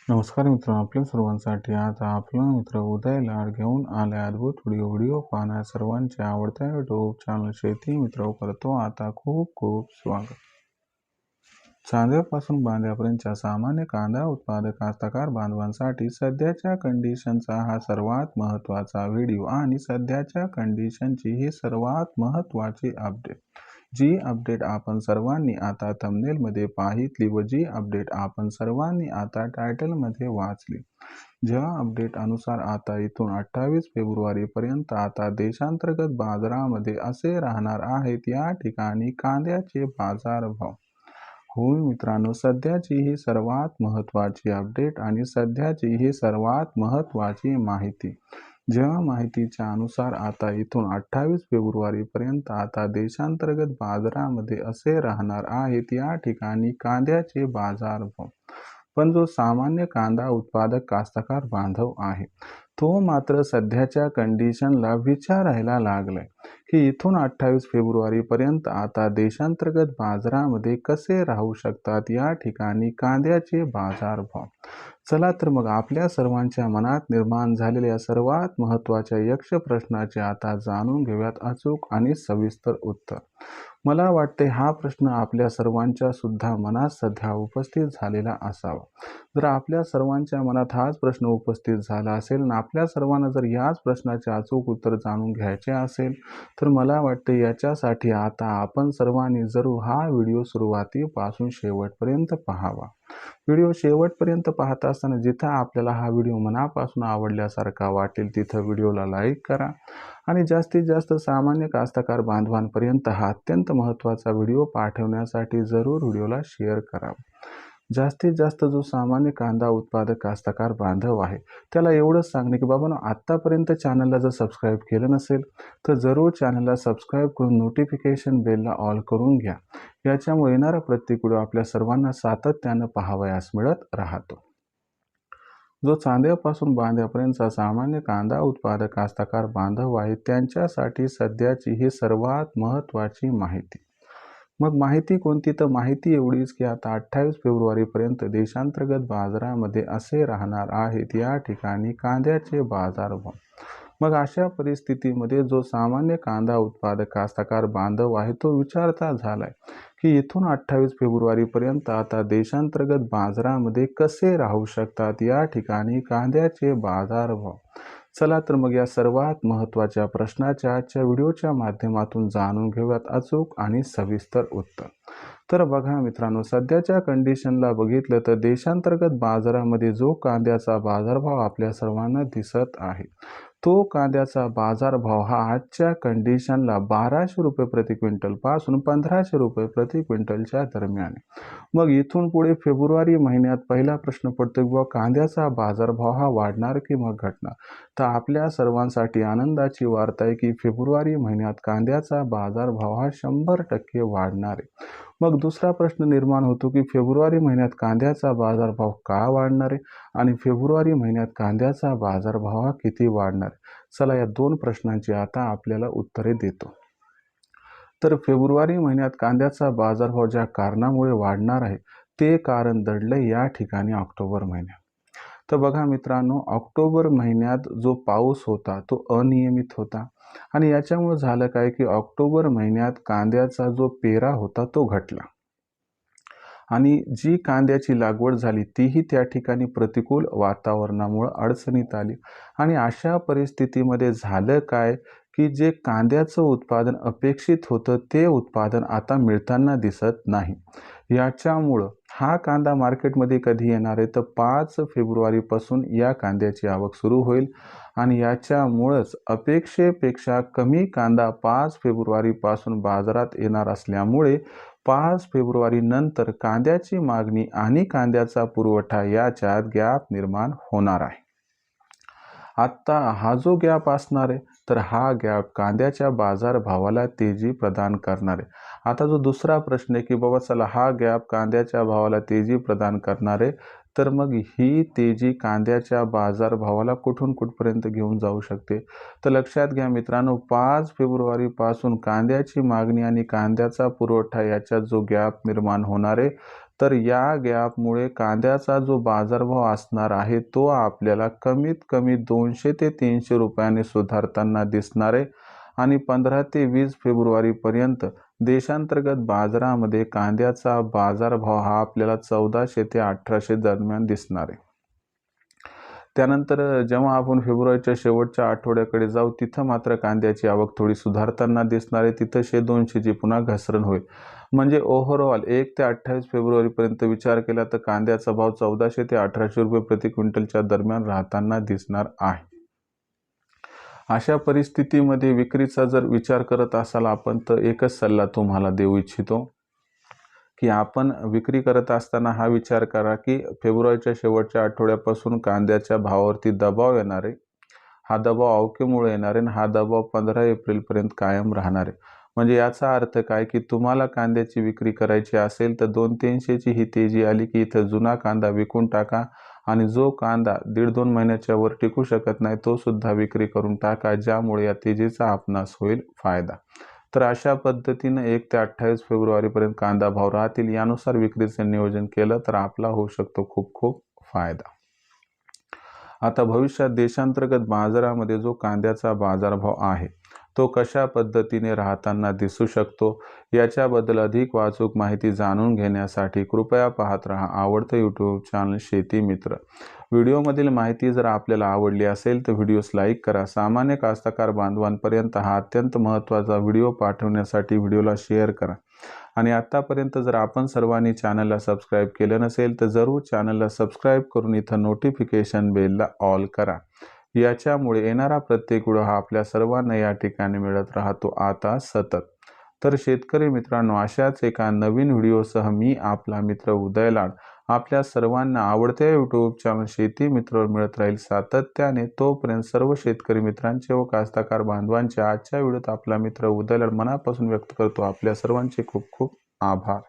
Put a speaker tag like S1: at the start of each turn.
S1: नमस्कार मित्रांनो, आपल्या सर्वांसाठी आज आपला मित्र उदय लाड घेऊन आले अद्भुत व्हिडिओ पाहण्या सर्वांचे आवडत्या यूट्यूब चॅनल शेती मित्र करतो आता खूप खूप स्वागत। चांद्यापासून बांध्यापर्यंतच्या सामान्य कांदा उत्पादक कास्तकार बांधवांसाठी सध्याच्या कंडिशनचा हा सर्वात महत्त्वाचा व्हिडिओ आणि सध्याच्या कंडिशनची ही सर्वात महत्त्वाची अपडेट, जी अपडेट आपण सर्वांनी आता थंबनेलमध्ये पाहितली व जी अपडेट आपण सर्वांनी आता टायटलमध्ये वाचली। ज्या अपडेट अनुसार आता इथून 28 फेब्रुवारी पर्यंत आता देशांतर्गत बाजारामध्ये असे राहणार आहेत या ठिकाणी कांद्याचे बाजारभाव। होय मित्रांनो, सध्याची ही सर्वात महत्त्वाची अपडेट आणि सध्याची ही सर्वात महत्त्वाची माहिती, ज्या माहितीच्या अनुसार आता इथून 28 फेब्रुवारी पर्यंत आता देशांतर्गत बाजारामध्ये असे राहणार आहेत या ठिकाणी कांद्याचे बाजारभाव। पण जो सामान्य कांदा उत्पादक कास्तकार बांधव आहे तो मात्र सध्याच्या कंडिशनला विचारायला लागलाय की इथून 28 फेब्रुवारी पर्यंत आता देशांतर्गत बाजारामध्ये कसे राहू शकतात या ठिकाणी कांद्याचे बाजारभाव। चला तर मग आपल्या सर्वांच्या मनात निर्माण झालेल्या सर्वात महत्त्वाच्या यक्ष प्रश्नाचे आता जाणून घेऊयात अचूक आणि सविस्तर उत्तर। मला वाटते हा प्रश्न आपल्या सर्वांच्या सुद्धा मनात सध्या उपस्थित झालेला असावा। जर आपल्या सर्वांच्या मनात हाच प्रश्न उपस्थित झाला असेल आणि आपल्या सर्वांना जर याच प्रश्नाचे अचूक उत्तर जाणून घ्यायचे असेल तर मला वाटते याच्यासाठी आता आपण सर्वांनी जरूर हा व्हिडिओ सुरुवातीपासून शेवटपर्यंत पाहावा। व्हिडिओ शेवटपर्यंत पाहत असताना जिथं आपल्याला हा व्हिडिओ मनापासून आवडल्यासारखा वाटेल तिथं व्हिडिओला लाईक करा आणि जास्तीत जास्त सामान्य कास्तकार बांधवांपर्यंत हा अत्यंत महत्त्वाचा व्हिडिओ पाठवण्यासाठी जरूर व्हिडिओला शेअर करा। जास्तीत जास्त जो सामान्य कांदा उत्पादक कास्तकार बांधव आहे त्याला एवढंच सांगणे की बाबांनो, आत्तापर्यंत चॅनलला जर सबस्क्राईब केलं नसेल तर जरूर चॅनलला सबस्क्राईब करून नोटिफिकेशन बेलला ऑल करून घ्या। याच्यामुळे येणारा प्रत्येक व्हिडिओ आपल्या सर्वांना सातत्यानं पाहावयास मिळत राहतो। जो चांद्यापासून बांध्यापर्यंतचा सामान्य कांदा उत्पादक कास्तकार बांधव आहे त्यांच्यासाठी सध्याची ही सर्वात महत्त्वाची माहिती। मग माहिती कोणती? तर माहिती एवढीच की आता 28 फेब्रुवारीपर्यंत देशांतर्गत बाजारामध्ये असे राहणार आहेत या ठिकाणी कांद्याचे बाजारभाव। मग अशा परिस्थितीमध्ये जो सामान्य कांदा उत्पादक कास्तकार बांधव आहे तो विचारता झालाय की इथून 28 फेब्रुवारीपर्यंत आता देशांतर्गत बाजारामध्ये कसे राहू शकतात या ठिकाणी कांद्याचे बाजारभाव। चला तर मग या सर्वात महत्त्वाच्या प्रश्नाच्या आजच्या व्हिडिओच्या माध्यमातून जाणून घेऊयात अचूक आणि सविस्तर उत्तर। तर बघा मित्रांनो, सध्याच्या कंडिशनला बघितलं तर देशांतर्गत बाजारामध्ये जो कांद्याचा बाजारभाव आपल्या सर्वांना दिसत आहे तो कांद्याचा बाजारभाव हा आजच्या कंडिशनला 1200 रुपये प्रति क्विंटल पासून 1500 रुपये प्रति क्विंटलच्या दरम्यान। मग इथून पुढे फेब्रुवारी महिन्यात पहिला प्रश्न पडतो की कांद्याचा बाजारभाव हा वाढणार की मग घटणार? तर आपल्या सर्वांसाठी आनंदाची वार्ता आहे की फेब्रुवारी महिन्यात कांद्याचा बाजारभाव हा 100% वाढणार आहे। मग दुसरा प्रश्न निर्माण होतो की फेब्रुवारी महिन्यात कांद्याचा बाजारभाव का वाढणार आहे आणि फेब्रुवारी महिन्यात कांद्याचा बाजारभाव हा किती वाढणार आहे? चला या दोन प्रश्नांची आता आपल्याला उत्तरे देतो। तर फेब्रुवारी महिन्यात कांद्याचा बाजारभाव ज्या कारणामुळे वाढणार आहे ते कारण दडले या ठिकाणी ऑक्टोबर महिन्यात। तर बघा मित्रांनो, ऑक्टोबर महिन्यात जो पाऊस होता तो अनियमित होता आणि याच्यामुळे झालं काय की ऑक्टोबर महिन्यात कांद्याचा जो पेरा होता तो घटला आणि जी कांद्याची लागवड झाली तीही त्या ठिकाणी प्रतिकूल वातावरणामुळे अडचणीत आली आणि अशा परिस्थितीमध्ये झालं काय की जे कांद्याचं उत्पादन अपेक्षित होतं ते उत्पादन आता मिळताना दिसत नाही। याच्यामुळं हा कांदा मार्केटमध्ये कधी येणार आहे तर 5 फेब्रुवारीपासून या कांद्याची आवक सुरू होईल आणि याच्यामुळंच अपेक्षेपेक्षा कमी कांदा 5 फेब्रुवारीपासून बाजारात येणार असल्यामुळे 5 फेब्रुवारी नंतर कांद्याची मागणी आणि कांद्याचा पुरवठा याच्यात गॅप निर्माण होणार आहे। आत्ता हा जो गॅप असणार आहे तर हा गॅप कांद्याच्या बाजारभावाला तेजी प्रदान करणार आहे। आता जो दुसरा प्रश्न आहे की बाबा चला हा गॅप कांद्याच्या भावाला तेजी प्रदान करणार आहे तर मग ही तेजी कांद्याच्या बाजारभावाला कुठून कुठपर्यंत घेऊन जाऊ शकते? तर लक्षात घ्या मित्रांनो, 5 फेब्रुवारीपासून कांद्याची मागणी आणि कांद्याचा पुरवठा याच्यात जो गॅप निर्माण होणार आहे तर या गॅपमुळे कांद्याचा जो बाजारभाव असणार आहे तो आपल्याला कमीत कमी 200 ते 300 रुपयांनी सुधारताना दिसणार आहे आणि 15 ते 20 फेब्रुवारीपर्यंत देशांतर्गत बाजारामध्ये कांद्याचा बाजारभाव हा आपल्याला 1400 ते 1800 दरम्यान दिसणार आहे. त्यानंतर जेव्हा आपण फेब्रुवारीच्या शेवटच्या आठवड्याकडे जाऊ तिथं मात्र कांद्याची आवक थोडी सुधारताना दिसणार आहे. तिथं 100-200ची पुन्हा घसरण होईल. म्हणजे ओव्हरऑल 1 ते 28 फेब्रुवारीपर्यंत विचार केला तर कांद्याचा भाव 1400 ते 1800 रुपये प्रति क्विंटलच्या दरम्यान राहताना दिसणार आहे. अशा परिस्थितीमध्ये विक्रीचा जर विचार करत असाल आपण तर एकच सल्ला तुम्हाला देऊ इच्छितो की आपण विक्री करत असताना हा विचार करा की फेब्रुवारीच्या शेवटच्या आठवड्यापासून कांद्याच्या भावावरती दबाव येणार आहे. हा दबाव अवकेमुळे येणार आहे आणि हा दबाव 15 एप्रिलपर्यंत कायम राहणार आहे. म्हणजे याचा अर्थ काय की तुम्हाला कांद्याची विक्री करायची असेल तर 200-300ची ही तेजी आली की इथं जुना कांदा विकून टाका आणि जो कांदा 1.5-2 महिन्याच्या वर टिकू शकत नाही तो सुद्धा विक्री करून टाका, ज्यामुळे या तेजीचा आपणास होईल फायदा. तर अशा पद्धतीनं 1 ते 28 फेब्रुवारीपर्यंत कांदा भाव राहतील. यानुसार विक्रीचं नियोजन केलं तर आपला होऊ शकतो खूप खूप फायदा. आता भविष्यात देशांतर्गत बाजारामध्ये जो कांद्याचा बाजारभाव आहे तो कशा पद्धतीने राहताना दिसू शकतो याच्याबद्दल अधिक वाचूक माहिती जाणून घेण्यासाठी कृपया पाहत रहा आवडतं यूट्यूब चॅनल शेती मित्र. व्हिडिओमधील माहिती जर आपल्याला आवडली असेल तर व्हिडिओस लाईक करा. सामान्य कास्तकार बांधवांपर्यंत हा अत्यंत महत्त्वाचा व्हिडिओ पाठवण्यासाठी व्हिडिओला शेअर करा आणि आत्तापर्यंत जर आपण सर्वांनी चॅनलला सबस्क्राईब केलं नसेल तर जरूर चॅनलला सबस्क्राईब करून इथं नोटिफिकेशन बेलला ऑल करा. याच्यामुळे येणारा प्रत्येक व्हिडिओ हा आपल्या सर्वांना या ठिकाणी मिळत राहतो आता सतत. तर शेतकरी मित्रांनो, अशाच एका नवीन व्हिडिओसह मी आपला मित्र उदय लाड आपल्या सर्वांना आवडत्या यूट्यूब चॅनल शेती मित्रवर मिळत राहील सातत्याने. तोपर्यंत सर्व शेतकरी मित्रांचे व कास्तकार बांधवांचे आजच्या व्हिडिओत आपला मित्र उदय लाड मनापासून व्यक्त करतो आपल्या सर्वांचे खूप खूप आभार.